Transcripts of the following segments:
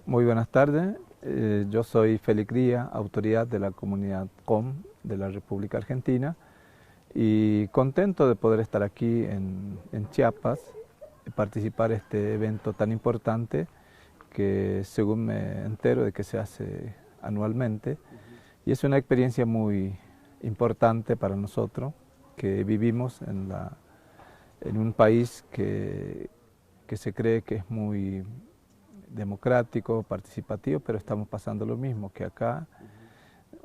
Muy buenas tardes, yo soy Félix Gría, autoridad de la comunidad COM de la República Argentina y contento de poder estar aquí en Chiapas y participar en este evento tan importante que según me entero de que se hace anualmente y es una experiencia muy importante para nosotros que vivimos en un país que se cree que es muy democrático, participativo, pero estamos pasando lo mismo que acá,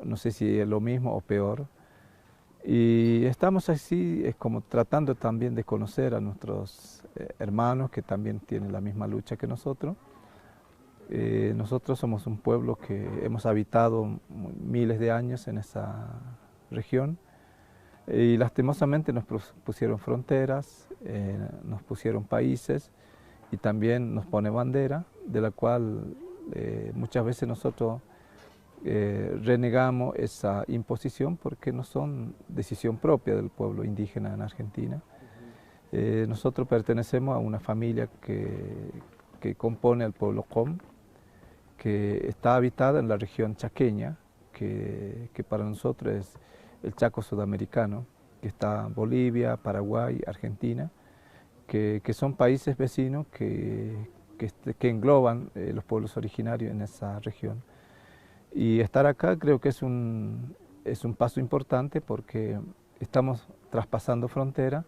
no sé si es lo mismo o peor. Y estamos así, es como tratando también de conocer a nuestros hermanos que también tienen la misma lucha que nosotros. Nosotros somos un pueblo que hemos habitado miles de años en esa región y lastimosamente nos pusieron fronteras, nos pusieron países y también nos pone bandera, de la cual muchas veces nosotros renegamos esa imposición porque no son decisión propia del pueblo indígena en Argentina. Nosotros pertenecemos a una familia que compone al pueblo Com, que está habitada en la región chaqueña, que para nosotros es el Chaco sudamericano, que está Bolivia, Paraguay, Argentina, que son países vecinos que engloban los pueblos originarios en esa región. Y estar acá creo que es un paso importante porque estamos traspasando frontera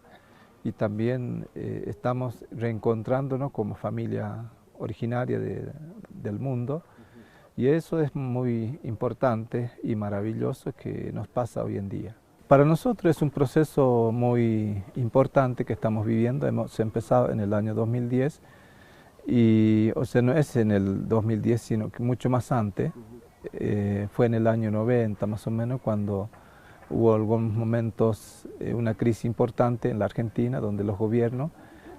y también estamos reencontrándonos como familia originaria del mundo. Y eso es muy importante y maravilloso que nos pasa hoy en día. Para nosotros es un proceso muy importante que estamos viviendo. Hemos empezado en el año 2010 y, o sea, no es en el 2010, sino que mucho más antes. Fue en el año 90 más o menos cuando hubo algunos momentos, una crisis importante en la Argentina donde los gobiernos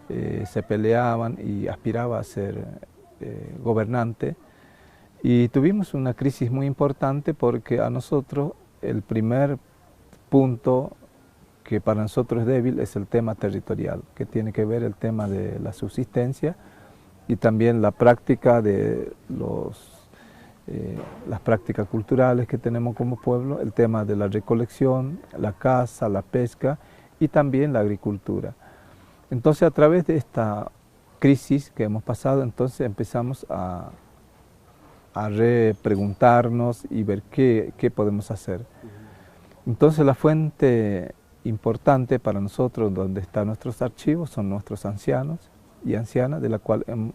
se peleaban y aspiraban a ser gobernantes. Y tuvimos una crisis muy importante porque a nosotros el primer punto que para nosotros es débil es el tema territorial, que tiene que ver el tema de la subsistencia y también la práctica de las prácticas culturales que tenemos como pueblo, el tema de la recolección, la caza, la pesca y también la agricultura. Entonces a través de esta crisis que hemos pasado, entonces empezamos a repreguntarnos y ver qué podemos hacer. Entonces la fuente importante para nosotros, donde están nuestros archivos, son nuestros ancianos y ancianas, de la cual hemos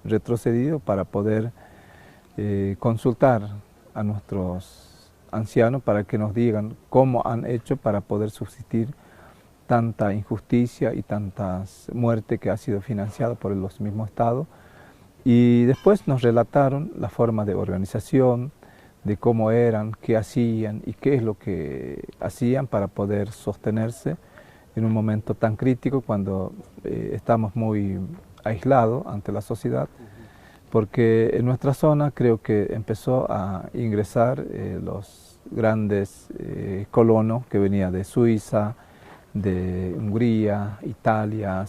retrocedido para poder consultar a nuestros ancianos para que nos digan cómo han hecho para poder subsistir tanta injusticia y tantas muertes que ha sido financiada por los mismos estados. Y después nos relataron la forma de organización, de cómo eran, qué hacían y qué es lo que hacían para poder sostenerse en un momento tan crítico cuando estamos muy aislados ante la sociedad, porque en nuestra zona creo que empezó a ingresar los grandes colonos que venían de Suiza, de Hungría, Italia,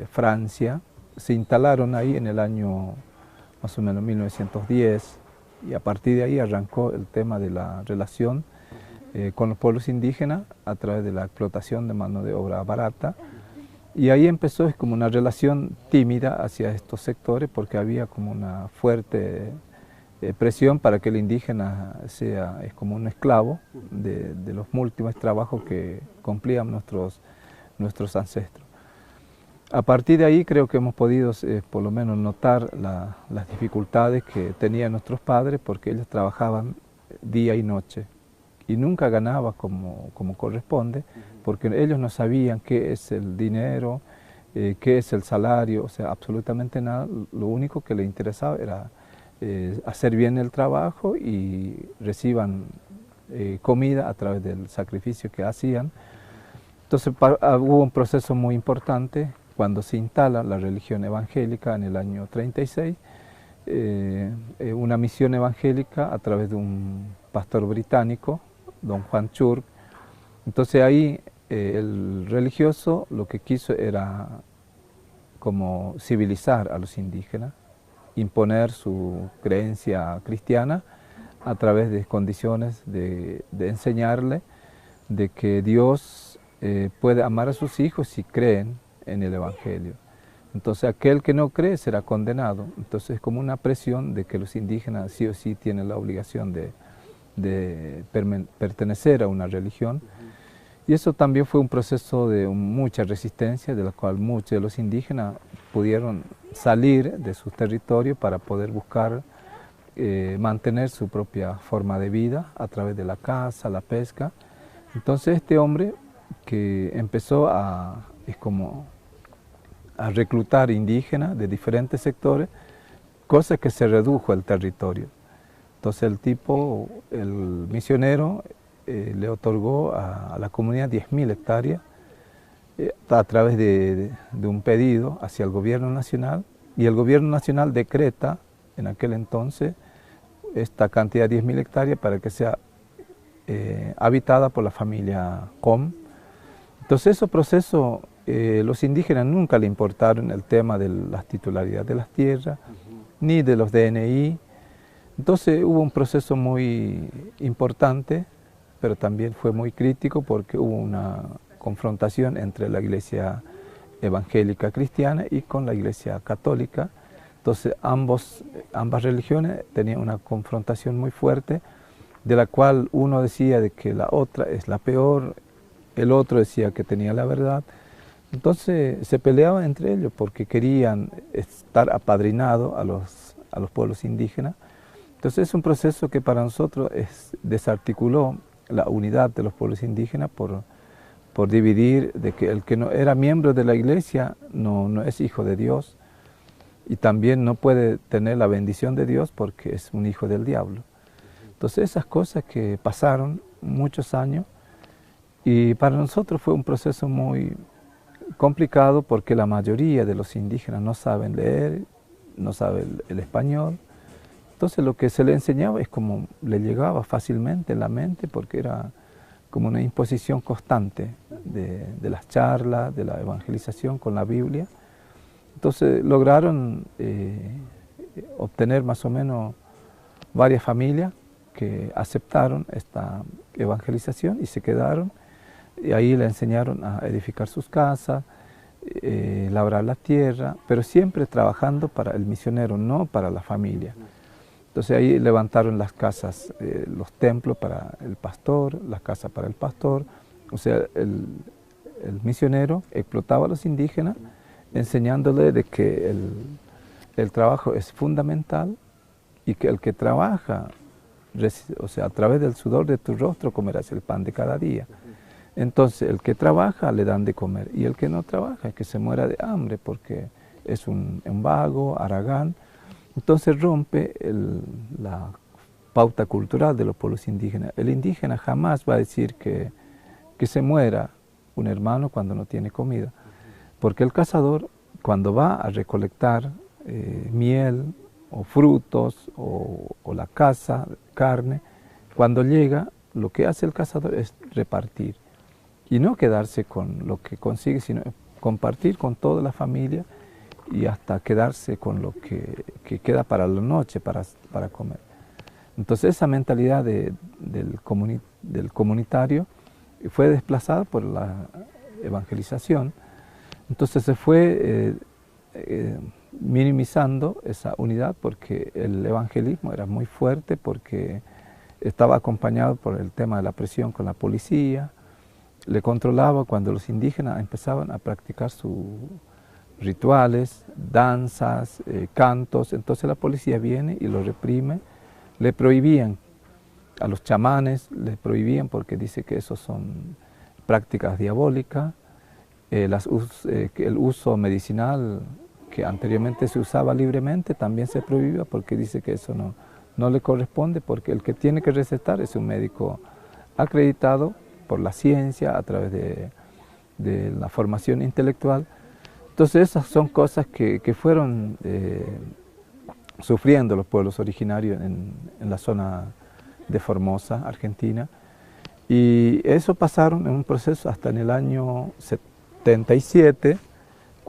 Francia. Se instalaron ahí en el año más o menos 1910 y a partir de ahí arrancó el tema de la relación con los pueblos indígenas a través de la explotación de mano de obra barata. Y ahí empezó es como una relación tímida hacia estos sectores porque había como una fuerte presión para que el indígena sea es como un esclavo de los múltiples trabajos que cumplían nuestros ancestros. A partir de ahí creo que hemos podido por lo menos notar las dificultades que tenían nuestros padres porque ellos trabajaban día y noche y nunca ganaban como corresponde porque ellos no sabían qué es el dinero, qué es el salario, o sea, absolutamente nada. Lo único que les interesaba era hacer bien el trabajo y reciban comida a través del sacrificio que hacían. Entonces hubo un proceso muy importante cuando se instala la religión evangélica en el año 36, una misión evangélica a través de un pastor británico, don Juan Church. Entonces ahí el religioso lo que quiso era como civilizar a los indígenas imponer su creencia cristiana a través de condiciones de enseñarle de que Dios puede amar a sus hijos si creen en el Evangelio. Entonces aquel que no cree será condenado. Entonces es como una presión de que los indígenas sí o sí tienen la obligación de pertenecer a una religión. Y eso también fue un proceso de mucha resistencia, de la cual muchos de los indígenas pudieron salir de sus territorios para poder buscar mantener su propia forma de vida a través de la caza, la pesca. Entonces este hombre que empezó a reclutar indígenas de diferentes sectores, cosa que se redujo el territorio. Entonces el misionero, le otorgó a la comunidad 10.000 hectáreas a través de un pedido hacia el gobierno nacional, y el gobierno nacional decreta en aquel entonces esta cantidad de 10.000 hectáreas para que sea habitada por la familia Com. Entonces esos procesos, los indígenas nunca le importaron el tema de las titularidades de las tierras, ni de los DNI. Entonces hubo un proceso muy importante, pero también fue muy crítico porque hubo una confrontación entre la iglesia evangélica cristiana y con la iglesia católica. Entonces ambas religiones tenían una confrontación muy fuerte, de la cual uno decía de que la otra es la peor, el otro decía que tenía la verdad. Entonces se peleaban entre ellos porque querían estar apadrinados a los pueblos indígenas. Entonces es un proceso que para nosotros desarticuló la unidad de los pueblos indígenas por dividir de que el que no era miembro de la iglesia no es hijo de Dios, y también no puede tener la bendición de Dios porque es un hijo del diablo. Entonces esas cosas que pasaron muchos años, y para nosotros fue un proceso muy complicado porque la mayoría de los indígenas no saben leer, no saben el español. Entonces lo que se le enseñaba es como le llegaba fácilmente en la mente, porque era como una imposición constante de las charlas, de la evangelización con la Biblia. Entonces lograron obtener más o menos varias familias que aceptaron esta evangelización y se quedaron, y ahí le enseñaron a edificar sus casas, labrar la tierra, pero siempre trabajando para el misionero, no para la familia. Entonces ahí levantaron las casas, los templos para el pastor, las casas para el pastor. O sea, el misionero explotaba a los indígenas, enseñándole de que el trabajo es fundamental, y que el que trabaja, o sea, a través del sudor de tu rostro comerás el pan de cada día. Entonces el que trabaja le dan de comer, y el que no trabaja que se muera de hambre porque es un vago, haragán. Entonces rompe la pauta cultural de los pueblos indígenas. El indígena jamás va a decir que se muera un hermano cuando no tiene comida, porque el cazador, cuando va a recolectar miel o frutos o la caza, carne, cuando llega, lo que hace el cazador es repartir, y no quedarse con lo que consigue, sino compartir con toda la familia, y hasta quedarse con lo que queda para la noche, para comer. Entonces esa mentalidad del comunitario fue desplazada por la evangelización. Entonces se fue minimizando esa unidad, porque el evangelismo era muy fuerte, porque estaba acompañado por el tema de la presión con la policía, le controlaba cuando los indígenas empezaban a practicar sus rituales, danzas, cantos. Entonces la policía viene y lo reprime. Le prohibían a los chamanes, le prohibían porque dice que eso son prácticas diabólicas. El uso medicinal que anteriormente se usaba libremente también se prohibía, porque dice que eso no le corresponde, porque el que tiene que recetar es un médico acreditado por la ciencia a través de la formación intelectual. Entonces esas son cosas que fueron sufriendo los pueblos originarios en la zona de Formosa, Argentina, y eso pasaron en un proceso hasta en el año 77,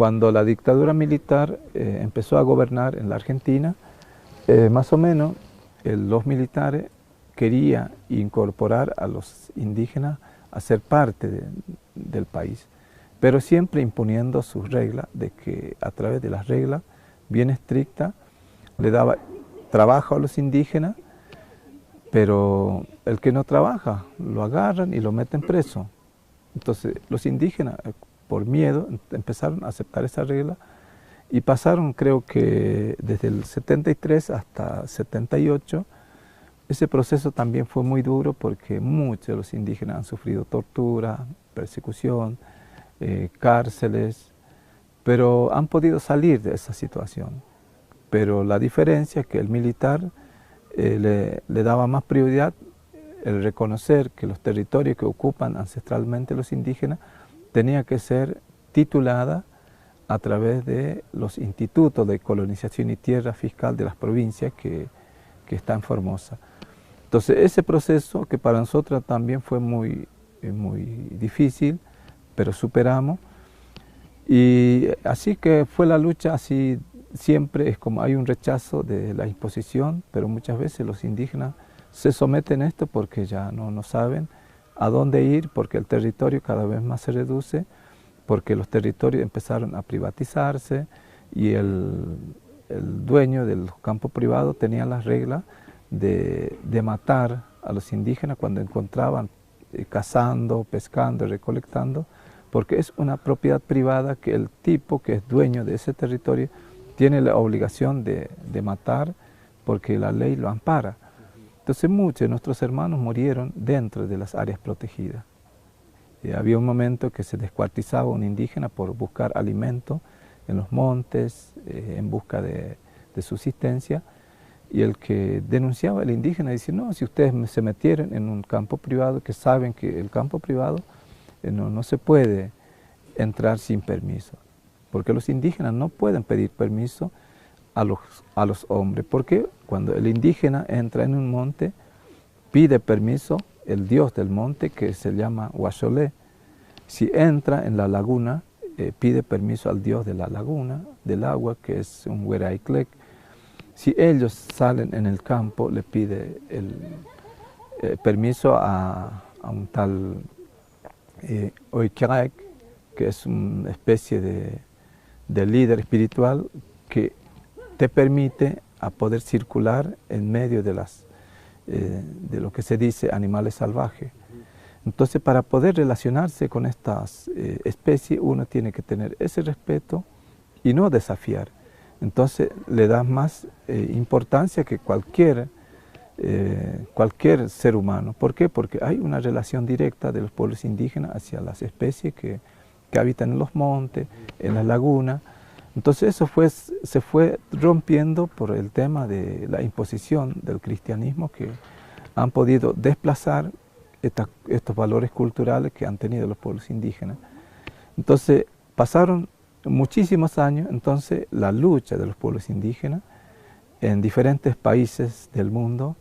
cuando la dictadura militar empezó a gobernar en la Argentina, más o menos los militares querían incorporar a los indígenas a ser parte del país, pero siempre imponiendo sus reglas, de que a través de las reglas bien estrictas le daba trabajo a los indígenas, pero el que no trabaja lo agarran y lo meten preso. Entonces los indígenas, por miedo, empezaron a aceptar esa regla y pasaron, creo que desde el 73 hasta 78, ese proceso también fue muy duro porque muchos de los indígenas han sufrido tortura, persecución, cárceles, pero han podido salir de esa situación. Pero la diferencia es que el militar le daba más prioridad el reconocer que los territorios que ocupan ancestralmente los indígenas tenía que ser titulada a través de los institutos de colonización y tierra fiscal de las provincias que está en Formosa. Entonces ese proceso, que para nosotros también fue muy difícil, pero superamos, y así que fue la lucha. Así siempre es como hay un rechazo de la imposición, pero muchas veces los indígenas se someten a esto porque ya no saben a dónde ir, porque el territorio cada vez más se reduce, porque los territorios empezaron a privatizarse y el dueño del campo privado tenía las reglas de matar a los indígenas cuando encontraban cazando, pescando, recolectando, porque es una propiedad privada que el tipo que es dueño de ese territorio tiene la obligación de matar porque la ley lo ampara. Entonces muchos de nuestros hermanos murieron dentro de las áreas protegidas. Había un momento que se descuartizaba un indígena por buscar alimento en los montes, en busca de subsistencia, y el que denunciaba al indígena decía, no, si ustedes se metieron en un campo privado, que saben que el campo privado no se puede entrar sin permiso, porque los indígenas no pueden pedir permiso a los hombres, porque cuando el indígena entra en un monte, pide permiso el dios del monte, que se llama Huacholé. Si entra en la laguna, pide permiso al dios de la laguna, del agua, que es un Hueraiklec. Si ellos salen en el campo, le pide el permiso a un tal Oikyaek, que es una especie de líder espiritual que te permite a poder circular en medio de lo que se dice animales salvajes. Entonces, para poder relacionarse con estas especies, uno tiene que tener ese respeto y no desafiar. Entonces, le da más importancia que cualquier ser humano. ¿Por qué? Porque hay una relación directa de los pueblos indígenas hacia las especies que habitan en los montes, en las lagunas. Entonces eso se fue rompiendo por el tema de la imposición del cristianismo, que han podido desplazar estos valores culturales que han tenido los pueblos indígenas. Entonces pasaron muchísimos años, entonces la lucha de los pueblos indígenas en diferentes países del mundo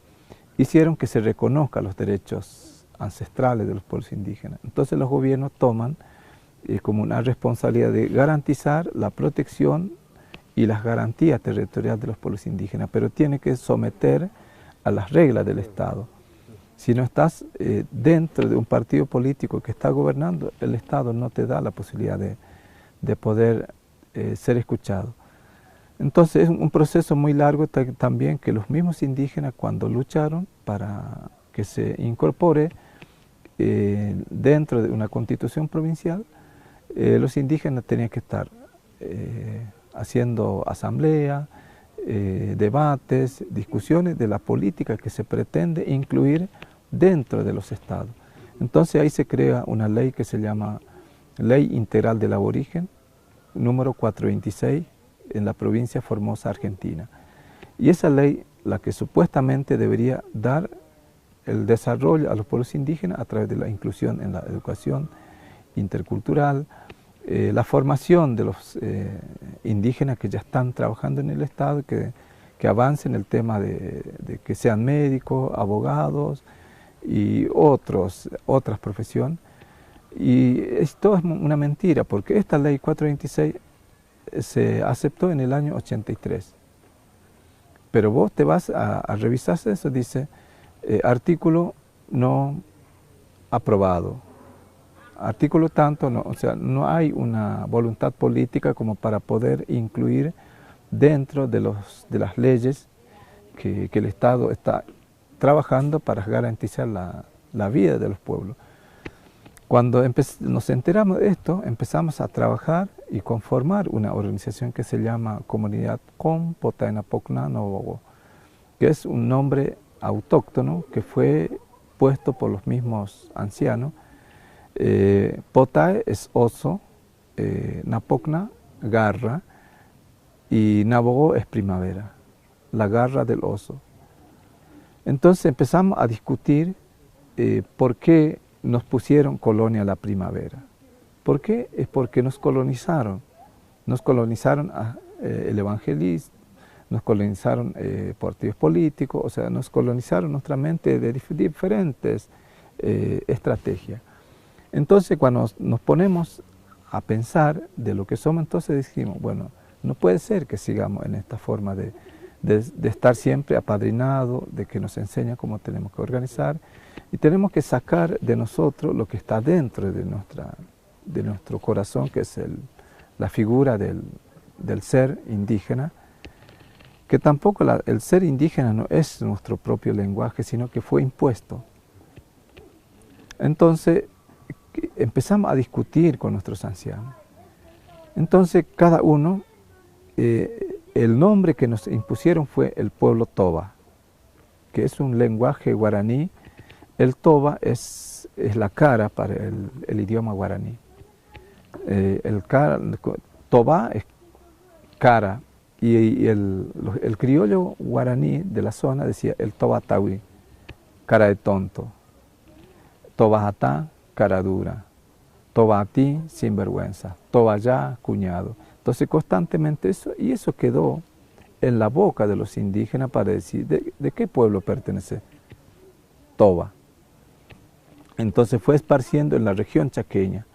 hicieron que se reconozcan los derechos ancestrales de los pueblos indígenas. Entonces los gobiernos toman como una responsabilidad de garantizar la protección y las garantías territoriales de los pueblos indígenas, pero tiene que someter a las reglas del Estado. Si no estás dentro de un partido político que está gobernando, el Estado no te da la posibilidad de poder ser escuchado. Entonces es un proceso muy largo también, que los mismos indígenas, cuando lucharon para que se incorpore dentro de una constitución provincial, los indígenas tenían que estar haciendo asamblea, debates, discusiones de la política que se pretende incluir dentro de los estados. Entonces ahí se crea una ley que se llama Ley Integral del Aborigen, número 426, en la provincia de Formosa, Argentina. Y esa ley, la que supuestamente debería dar el desarrollo a los pueblos indígenas a través de la inclusión en la educación intercultural, la formación de los indígenas que ya están trabajando en el Estado, que avancen el tema de que sean médicos, abogados y otras profesiones. Y esto es una mentira, porque esta ley 426 se aceptó en el año 83. Pero vos te vas a revisar eso, dice, artículo no aprobado. Artículo tanto, no, o sea, no hay una voluntad política como para poder incluir dentro de las leyes que el Estado está trabajando para garantizar la vida de los pueblos. Cuando nos enteramos de esto, empezamos a trabajar y conformar una organización que se llama Comunidad Qom Potainapocna Nobogo, que es un nombre autóctono que fue puesto por los mismos ancianos. Potae es oso, Napocna, garra, y Nabogo es primavera, la garra del oso. Entonces empezamos a discutir por qué nos pusieron colonia la primavera. ¿Por qué? Es porque nos colonizaron el evangelismo, nos colonizaron partidos políticos, o sea, nos colonizaron nuestra mente de diferentes estrategias. Entonces, cuando nos ponemos a pensar de lo que somos, entonces dijimos, bueno, no puede ser que sigamos en esta forma de estar siempre apadrinados, de que nos enseña cómo tenemos que organizar, y tenemos que sacar de nosotros lo que está dentro de nuestro corazón, que es la figura del ser indígena, que tampoco el ser indígena no es nuestro propio lenguaje, sino que fue impuesto. Entonces empezamos a discutir con nuestros ancianos. Entonces cada uno, el nombre que nos impusieron fue el pueblo Toba, que es un lenguaje guaraní. El Toba es la cara para el idioma guaraní. Toba es cara, y el criollo guaraní de la zona decía el Toba Tawi, cara de tonto, Toba Atá, cara dura, Toba a ti, sinvergüenza, Toba ya, cuñado. Entonces constantemente eso quedó en la boca de los indígenas para decir de qué pueblo pertenece Toba. Entonces fue esparciendo en la región chaqueña,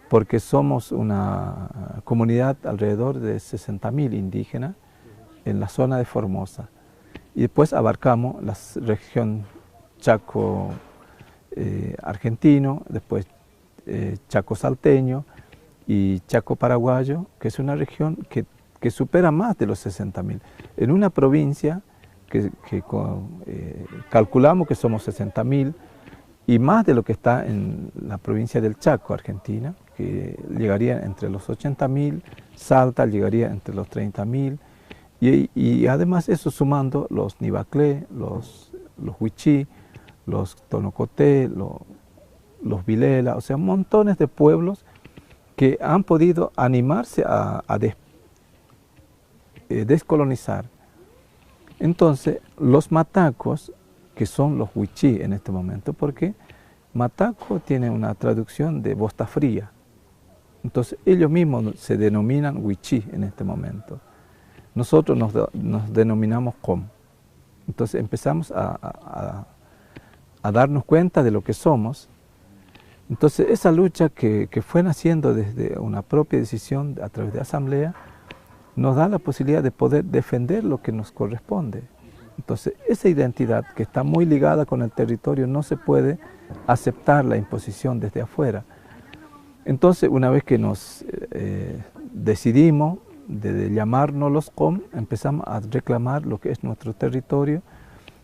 porque somos una comunidad alrededor de 60.000 indígenas en la zona de Formosa. Y después abarcamos la región Chaco argentino, después Chaco salteño y Chaco paraguayo, que es una región que supera más de los 60.000. En una provincia que calculamos que somos 60.000, y más de lo que está en la provincia del Chaco, Argentina, que llegaría entre los 80.000, Salta llegaría entre los 30.000, y además eso sumando los Nivaclé, los Huichí, los Tonocoté, los Vilela, o sea, montones de pueblos que han podido animarse a descolonizar. Entonces, los matacos, que son los huichí en este momento, porque mataco tiene una traducción de bosta fría. Entonces, ellos mismos se denominan huichí en este momento. Nosotros nos denominamos Qom. Entonces, empezamos a darnos cuenta de lo que somos. Entonces, esa lucha que fue naciendo desde una propia decisión a través de asamblea, nos da la posibilidad de poder defender lo que nos corresponde. Entonces, esa identidad que está muy ligada con el territorio, no se puede aceptar la imposición desde afuera. Entonces, una vez que nos decidimos de llamarnos los Qom, empezamos a reclamar lo que es nuestro territorio,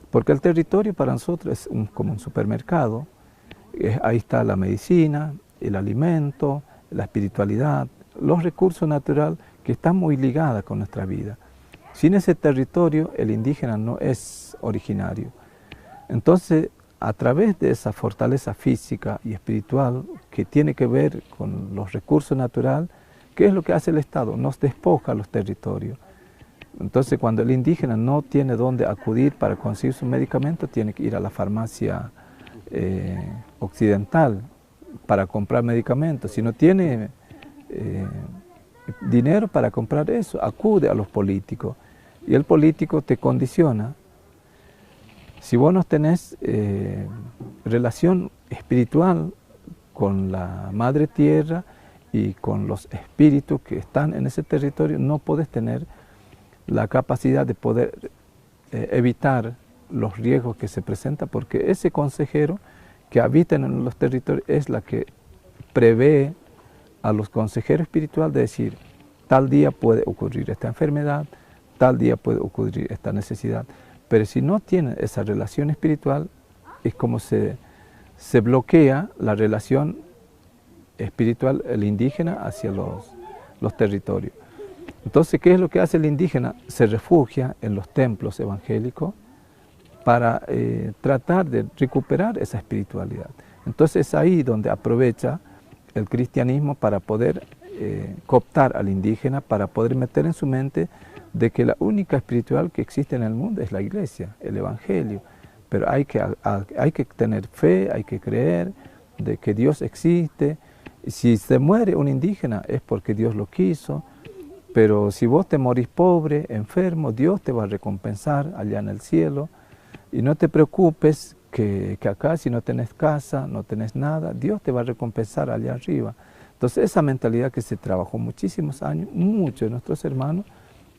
porque el territorio para nosotros es como un supermercado. Ahí está la medicina, el alimento, la espiritualidad, los recursos naturales que están muy ligados con nuestra vida. Sin ese territorio, el indígena no es originario. Entonces, a través de esa fortaleza física y espiritual que tiene que ver con los recursos naturales, ¿qué es lo que hace el Estado? Nos despoja los territorios. Entonces, cuando el indígena no tiene dónde acudir para conseguir su medicamento, tiene que ir a la farmacia occidental para comprar medicamentos. Si no tiene dinero para comprar eso, acude a los políticos. Y el político te condiciona. Si vos no tenés relación espiritual con la madre tierra y con los espíritus que están en ese territorio no puedes tener la capacidad de poder evitar los riesgos que se presentan, porque ese consejero que habita en los territorios es la que prevé a los consejeros espirituales de decir, tal día puede ocurrir esta enfermedad, tal día puede ocurrir esta necesidad. Pero si no tienen esa relación espiritual, es como se bloquea la relación espiritual el indígena hacia los territorios. Entonces, ¿qué es lo que hace el indígena? Se refugia en los templos evangélicos para tratar de recuperar esa espiritualidad. Entonces es ahí donde aprovecha el cristianismo para poder cooptar al indígena, para poder meter en su mente de que la única espiritual que existe en el mundo es la iglesia, el evangelio. Pero hay que tener fe, hay que creer de que Dios existe. Si se muere un indígena es porque Dios lo quiso, pero si vos te morís pobre, enfermo, Dios te va a recompensar allá en el cielo. Y no te preocupes que acá si no tenés casa, no tenés nada, Dios te va a recompensar allá arriba. Entonces esa mentalidad que se trabajó muchísimos años, muchos de nuestros hermanos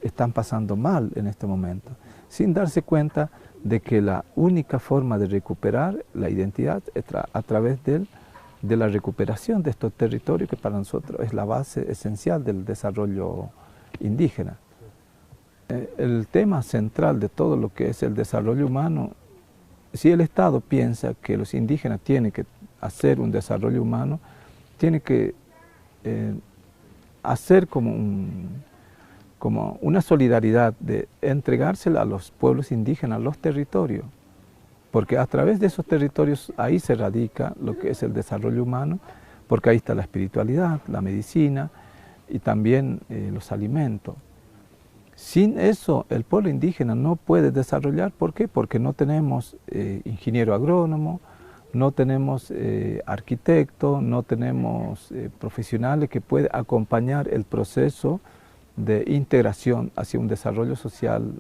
están pasando mal en este momento, sin darse cuenta de que la única forma de recuperar la identidad es a través de la recuperación de estos territorios, que para nosotros es la base esencial del desarrollo indígena. El tema central de todo lo que es el desarrollo humano, si el Estado piensa que los indígenas tienen que hacer un desarrollo humano, tiene que hacer como una solidaridad de entregársela a los pueblos indígenas, a los territorios, porque a través de esos territorios ahí se radica lo que es el desarrollo humano, porque ahí está la espiritualidad, la medicina y también los alimentos. Sin eso el pueblo indígena no puede desarrollar. ¿Por qué? Porque no tenemos ingeniero agrónomo, no tenemos arquitecto, no tenemos profesionales que puedan acompañar el proceso de integración hacia un desarrollo social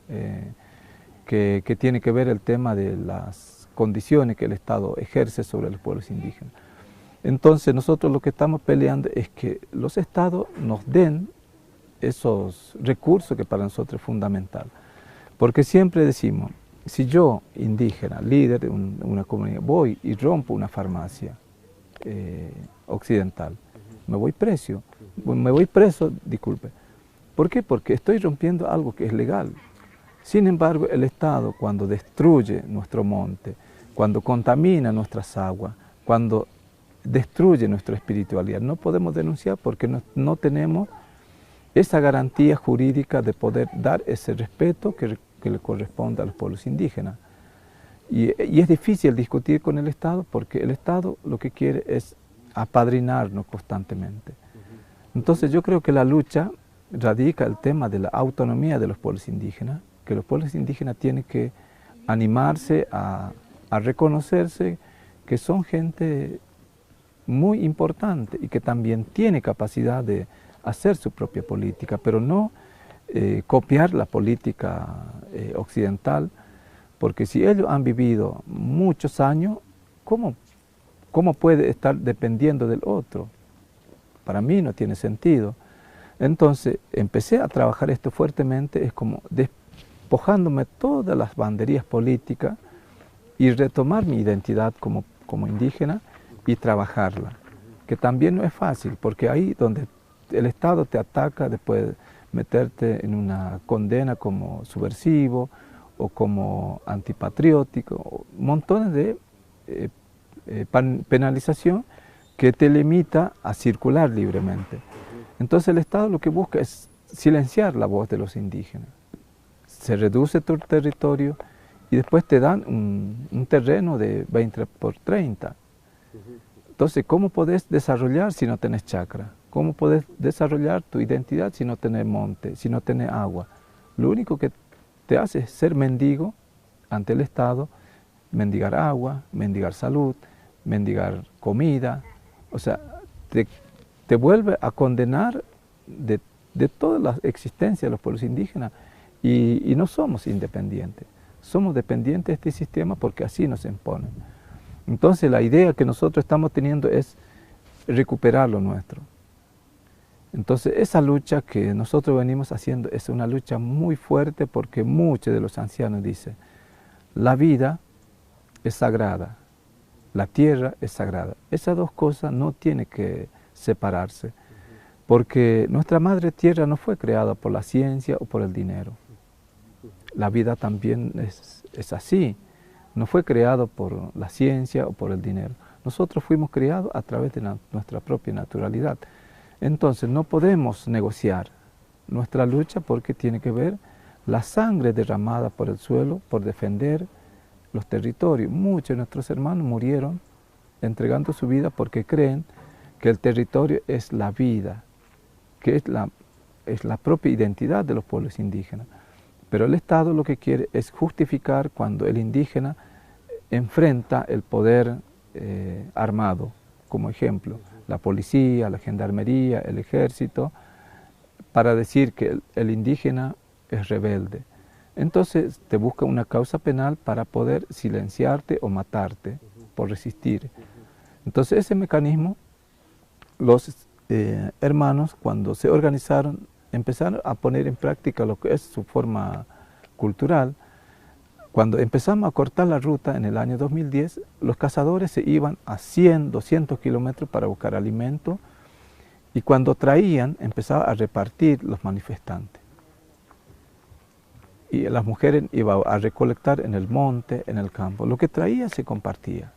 que tiene que ver el tema de las condiciones que el Estado ejerce sobre los pueblos indígenas. Entonces nosotros lo que estamos peleando es que los Estados nos den esos recursos que para nosotros es fundamental. Porque siempre decimos, si yo, indígena, líder de una comunidad, voy y rompo una farmacia occidental, me voy preso, disculpe. ¿Por qué? Porque estoy rompiendo algo que es legal. Sin embargo, el Estado, cuando destruye nuestro monte, cuando contamina nuestras aguas, cuando destruye nuestra espiritualidad, no podemos denunciar porque no tenemos esa garantía jurídica de poder dar ese respeto que le corresponde a los pueblos indígenas. Y es difícil discutir con el Estado porque el Estado lo que quiere es apadrinarnos constantemente. Entonces yo creo que la lucha radica el tema de la autonomía de los pueblos indígenas, que los pueblos indígenas tienen que animarse a reconocerse que son gente muy importante y que también tiene capacidad de hacer su propia política, pero no copiar la política occidental, porque si ellos han vivido muchos años, ¿cómo puede estar dependiendo del otro? Para mí no tiene sentido. Entonces empecé a trabajar esto fuertemente, es como despojándome todas las banderías políticas y retomar mi identidad como indígena y trabajarla, que también no es fácil, porque ahí donde el Estado te ataca, después meterte en una condena como subversivo o como antipatriótico, montones de penalización que te limita a circular libremente. Entonces el Estado lo que busca es silenciar la voz de los indígenas. Se reduce tu territorio y después te dan un terreno de 20 por 30. Entonces, ¿cómo podés desarrollar si no tenés chacra? ¿Cómo podés desarrollar tu identidad si no tenés monte, si no tenés agua? Lo único que te hace es ser mendigo ante el Estado, mendigar agua, mendigar salud, mendigar comida. O sea, te vuelve a condenar de toda la existencia de los pueblos indígenas y no somos independientes. Somos dependientes de este sistema porque así nos imponen. Entonces la idea que nosotros estamos teniendo es recuperar lo nuestro. Entonces esa lucha que nosotros venimos haciendo es una lucha muy fuerte porque muchos de los ancianos dicen, la vida es sagrada, la tierra es sagrada. Esas dos cosas no tienen que separarse, porque nuestra madre tierra no fue creada por la ciencia o por el dinero. La vida también es así, no fue creado por la ciencia o por el dinero. Nosotros fuimos creados a través de nuestra propia naturalidad. Entonces no podemos negociar nuestra lucha porque tiene que ver la sangre derramada por el suelo por defender los territorios. Muchos de nuestros hermanos murieron entregando su vida porque creen que el territorio es la vida, que es la propia identidad de los pueblos indígenas. Pero el Estado lo que quiere es justificar cuando el indígena enfrenta el poder armado, como ejemplo, la policía, la gendarmería, el ejército, para decir que el indígena es rebelde. Entonces te busca una causa penal para poder silenciarte o matarte por resistir. Entonces ese mecanismo, los hermanos cuando se organizaron, empezaron a poner en práctica lo que es su forma cultural. Cuando empezamos a cortar la ruta en el año 2010, los cazadores se iban a 100, 200 kilómetros para buscar alimento y cuando traían empezaban a repartir los manifestantes. Y las mujeres iban a recolectar en el monte, en el campo. Lo que traía se compartía.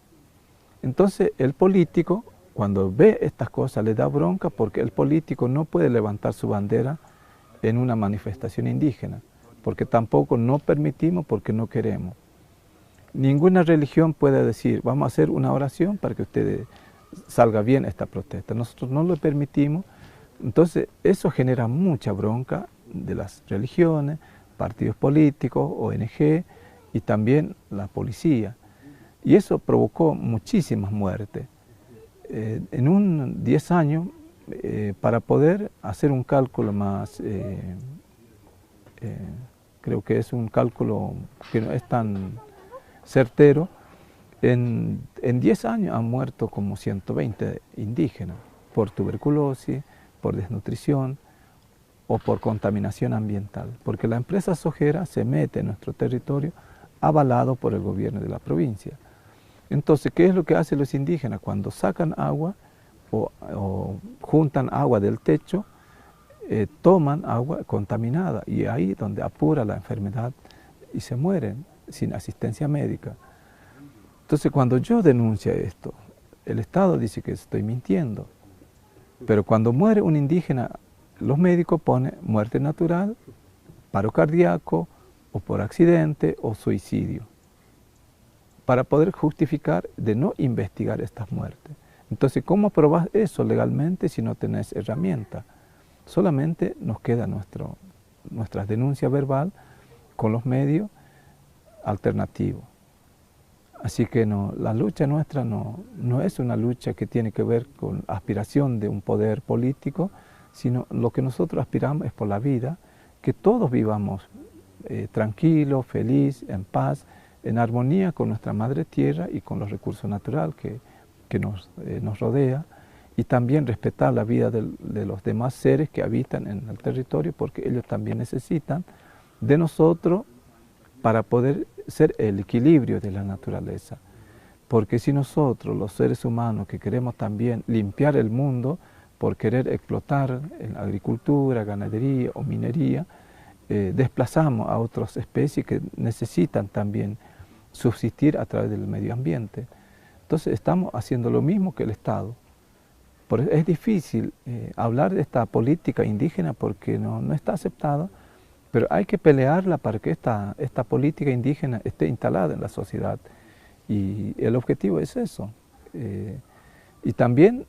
Entonces el político, cuando ve estas cosas, le da bronca porque el político no puede levantar su bandera en una manifestación indígena, porque tampoco no permitimos, porque no queremos. Ninguna religión puede decir, vamos a hacer una oración para que ustedes salga bien esta protesta. Nosotros no lo permitimos, entonces eso genera mucha bronca de las religiones, partidos políticos, ONG y también la policía. Y eso provocó muchísimas muertes. En un 10 años, para poder hacer un cálculo más, creo que es un cálculo que no es tan certero, en 10 años han muerto como 120 indígenas por tuberculosis, por desnutrición o por contaminación ambiental, porque la empresa sojera se mete en nuestro territorio avalado por el gobierno de la provincia. Entonces, ¿qué es lo que hacen los indígenas? Cuando sacan agua o juntan agua del techo, toman agua contaminada y ahí donde apura la enfermedad y se mueren sin asistencia médica. Entonces, cuando yo denuncio esto, el Estado dice que estoy mintiendo, pero cuando muere un indígena, los médicos ponen muerte natural, paro cardíaco o por accidente o suicidio, para poder justificar de no investigar estas muertes. Entonces, ¿cómo probás eso legalmente si no tenés herramientas? Solamente nos queda nuestra denuncia verbal con los medios alternativos. Así que no, la lucha nuestra no es una lucha que tiene que ver con aspiración de un poder político, sino lo que nosotros aspiramos es por la vida, que todos vivamos tranquilos, felices, en paz, en armonía con nuestra madre tierra y con los recursos naturales que nos rodea, y también respetar la vida de los demás seres que habitan en el territorio, porque ellos también necesitan de nosotros para poder ser el equilibrio de la naturaleza. Porque si nosotros, los seres humanos, que queremos también limpiar el mundo por querer explotar en agricultura, ganadería o minería, desplazamos a otras especies que necesitan también subsistir a través del medio ambiente. Entonces estamos haciendo lo mismo que el Estado. Por eso es difícil hablar de esta política indígena porque no está aceptada, pero hay que pelearla para que esta política indígena esté instalada en la sociedad. Y el objetivo es eso. Y también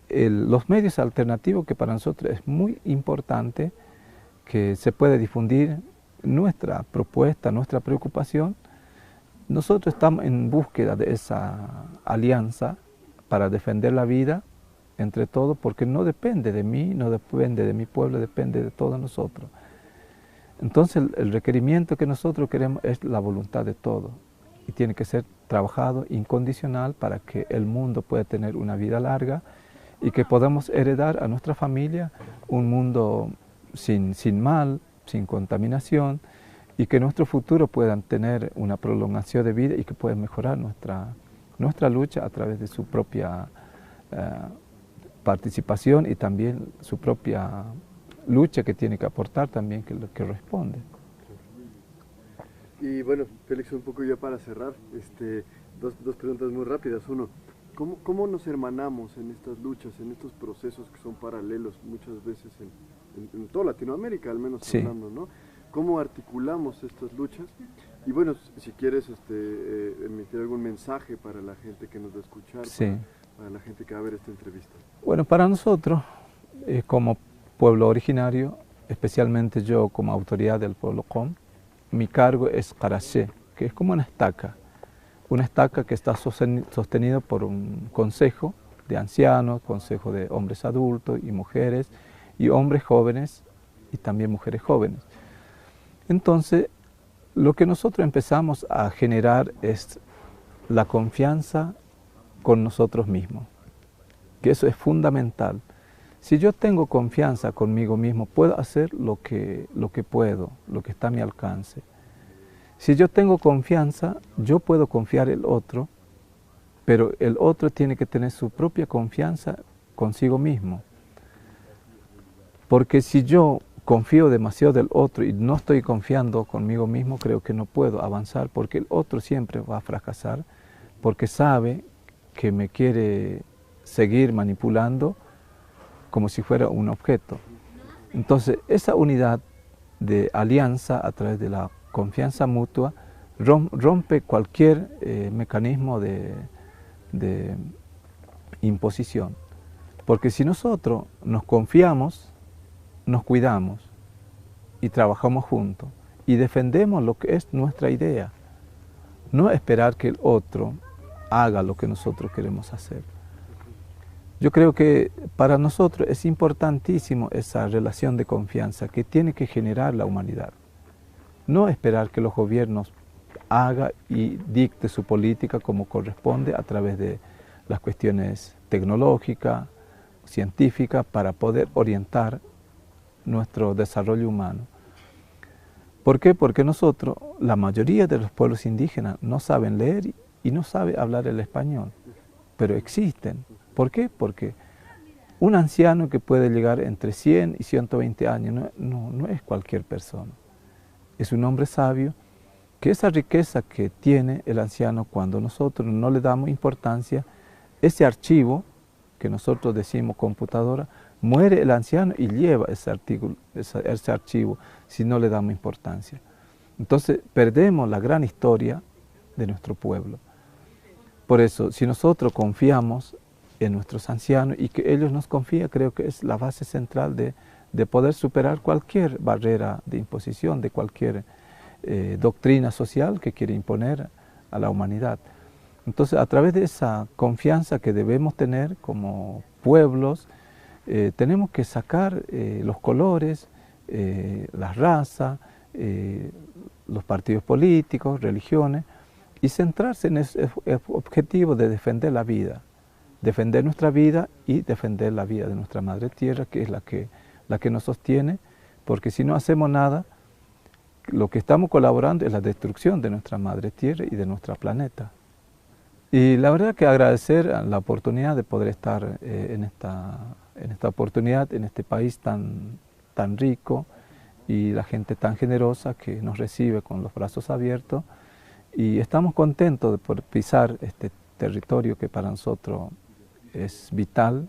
los medios alternativos, que para nosotros es muy importante que se pueda difundir nuestra propuesta, nuestra preocupación. Nosotros estamos en búsqueda de esa alianza para defender la vida entre todos, porque no depende de mí, no depende de mi pueblo, depende de todos nosotros. Entonces el requerimiento que nosotros queremos es la voluntad de todos y tiene que ser trabajado incondicional para que el mundo pueda tener una vida larga y que podamos heredar a nuestra familia un mundo sin mal, sin contaminación, y que nuestro futuro puedan tener una prolongación de vida y que puedan mejorar nuestra lucha a través de su propia participación y también su propia lucha que tiene que aportar también que lo que responde. Y bueno, Félix, un poco ya para cerrar, dos preguntas muy rápidas. Uno, ¿cómo nos hermanamos en estas luchas, en estos procesos que son paralelos muchas veces en toda Latinoamérica, al menos Sí. hablando, ¿no? ¿Cómo articulamos estas luchas? Y bueno, si quieres emitir algún mensaje para la gente que nos va a escuchar, Sí. para la gente que va a ver esta entrevista. Bueno, para nosotros, como pueblo originario, especialmente yo como autoridad del pueblo Qom, mi cargo es Qaraché, que es como una estaca que está sostenido por un consejo de ancianos, consejo de hombres adultos y mujeres, y hombres jóvenes y también mujeres jóvenes. Entonces, lo que nosotros empezamos a generar es la confianza con nosotros mismos, que eso es fundamental. Si yo tengo confianza conmigo mismo, puedo hacer lo que puedo, lo que está a mi alcance. Si yo tengo confianza, yo puedo confiar en el otro, pero el otro tiene que tener su propia confianza consigo mismo. Porque si yo confío demasiado del otro y no estoy confiando conmigo mismo, creo que no puedo avanzar, porque el otro siempre va a fracasar, porque sabe que me quiere seguir manipulando como si fuera un objeto. Entonces, esa unidad de alianza a través de la confianza mutua rompe cualquier mecanismo de imposición. Porque si nosotros nos confiamos, nos cuidamos y trabajamos juntos y defendemos lo que es nuestra idea, no esperar que el otro haga lo que nosotros queremos hacer. Yo creo que para nosotros es importantísimo esa relación de confianza que tiene que generar la humanidad. No esperar que los gobiernos hagan y dicten su política como corresponde a través de las cuestiones tecnológicas, científicas, para poder orientar nuestro desarrollo humano. ¿Por qué? Porque nosotros, la mayoría de los pueblos indígenas, no saben leer y no saben hablar el español, pero existen. ¿Por qué? Porque un anciano que puede llegar entre 100 y 120 años no es cualquier persona. Es un hombre sabio, que esa riqueza que tiene el anciano cuando nosotros no le damos importancia, ese archivo que nosotros decimos computadora, muere el anciano y lleva ese archivo si no le damos importancia. Entonces perdemos la gran historia de nuestro pueblo. Por eso, si nosotros confiamos en nuestros ancianos y que ellos nos confían, creo que es la base central de poder superar cualquier barrera de imposición, de cualquier doctrina social que quiere imponer a la humanidad. Entonces, a través de esa confianza que debemos tener como pueblos, tenemos que sacar los colores, las razas, los partidos políticos, religiones, y centrarse en ese objetivo de defender la vida, defender nuestra vida y defender la vida de nuestra madre tierra, que es la que nos sostiene, porque si no hacemos nada, lo que estamos colaborando es la destrucción de nuestra madre tierra y de nuestro planeta. Y la verdad que agradecer la oportunidad de poder estar en esta oportunidad, en este país tan rico y la gente tan generosa que nos recibe con los brazos abiertos. Y estamos contentos de poder pisar este territorio que para nosotros es vital,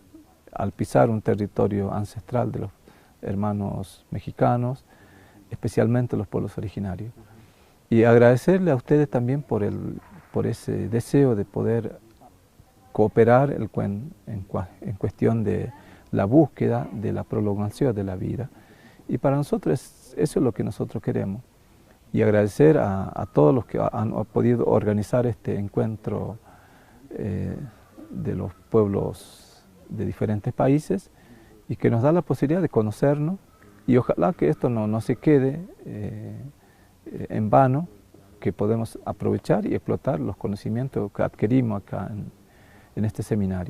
al pisar un territorio ancestral de los hermanos mexicanos, especialmente los pueblos originarios. Y agradecerle a ustedes también por ese deseo de poder cooperar en cuestión de la búsqueda de la prolongación de la vida. Y para nosotros eso es lo que nosotros queremos. Y agradecer a todos los que han podido organizar este encuentro de los pueblos de diferentes países y que nos da la posibilidad de conocernos y ojalá que esto no se quede en vano, que podemos aprovechar y explotar los conocimientos que adquirimos acá en este seminario.